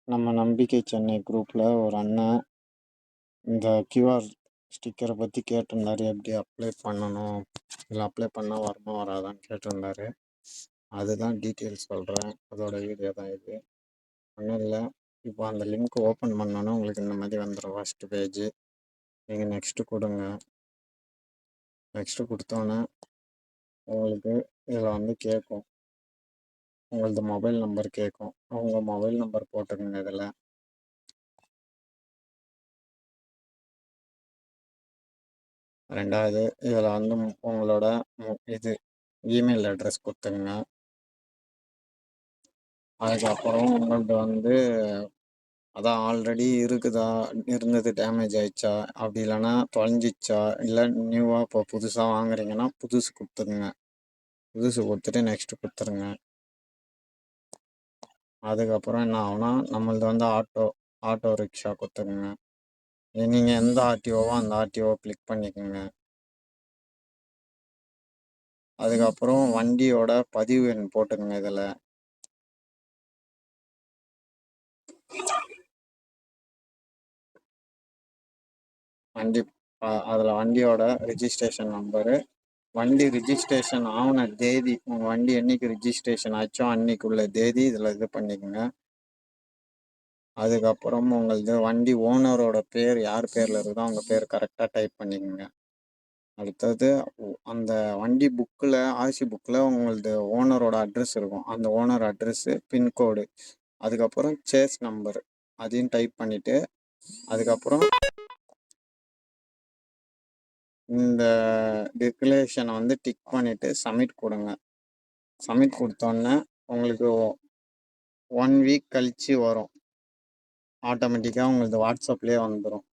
நம்ம நம்பிக்கை சென்னை குரூப்ல ஒரு அண்ணன் இந்த கியூஆர் ஸ்டிக்கரை பற்றி கேட்டிருந்தாரு. எப்படி அப்ளை பண்ணணும், இல்லை அப்ளை பண்ணால் வருமா வராதான்னு கேட்டிருந்தாரு. அதுதான் டீட்டெயில்ஸ் சொல்கிறேன். அதோட வீடியோ தான் இது. ஒன்றும் இல்லை, இப்போ அந்த லிங்க் ஓப்பன் பண்ணோன்னா உங்களுக்கு இந்த மாதிரி வந்துடும். ஃபஸ்ட்டு பேஜ் நீங்கள் நெக்ஸ்ட்டு கொடுங்க. நெக்ஸ்ட்டு கொடுத்தோன்னே உங்களுக்கு இதில் வந்து கேட்கும், உங்களது மொபைல் நம்பர் கேட்கும். உங்கள் மொபைல் நம்பர் போட்டுக்கோங்க. இதில் ரெண்டாவது இதில் வந்து உங்களோட இது இமெயில் அட்ரஸ் கொடுத்துங்க. அதுக்கப்புறம் உங்கள்ட்ட வந்து அதான் ஆல்ரெடி இருக்குதா, இருந்தது டேமேஜ் ஆயிடுச்சா, அப்படி இல்லைன்னா தொலைஞ்சிச்சா, இல்லை நியூவாக இப்போ புதுசாக வாங்குறீங்கன்னா புதுசு கொடுத்துருங்க. புதுசு கொடுத்துட்டு நெக்ஸ்ட்டு கொடுத்துருங்க. அதுக்கப்புறம் என்ன ஆகுனா நம்மளது வந்து ஆட்டோ ரிக்ஷா கொடுத்துருங்க. நீங்கள் எந்த ஆர்டிஓவோ அந்த ஆர்டிஓவை கிளிக் பண்ணிக்கோங்க. அதுக்கப்புறம் வண்டியோட பதிவு எண் போட்டுக்கோங்க. இதில் வண்டி அதில் வண்டியோட ரிஜிஸ்ட்ரேஷன் நம்பரு, வண்டி ரிஜிஸ்ட்ரேஷன் ஆன தேதி, உங்கள் வண்டி என்னைக்கு ரிஜிஸ்ட்ரேஷன் ஆச்சோ அன்னைக்குள்ள தேதி இதில் இது பண்ணிக்கோங்க. அதுக்கப்புறம் உங்களது வண்டி ஓனரோட பேர் யார் பேரில் இருக்குதோ அவங்க பேர் கரெக்டாக டைப் பண்ணிக்கோங்க. அடுத்தது அந்த வண்டி புக்கில், ஆர்சி புக்கில் உங்களது ஓனரோட அட்ரஸ் இருக்கும். அந்த ஓனர் அட்ரஸ்ஸு, பின்கோடு, அதுக்கப்புறம் சேஸ் நம்பர் அதையும் டைப் பண்ணிவிட்டு அதுக்கப்புறம் இந்த டிக்ளரேஷனை வந்து டிக் பண்ணிவிட்டு சப்மிட் கொடுங்க. சப்மிட் கொடுத்தோன்னே உங்களுக்கு 1 வீக் கழித்து வரும். ஆட்டோமேட்டிக்காக உங்களுக்கு வாட்ஸ்அப்லேயே வந்துடும்.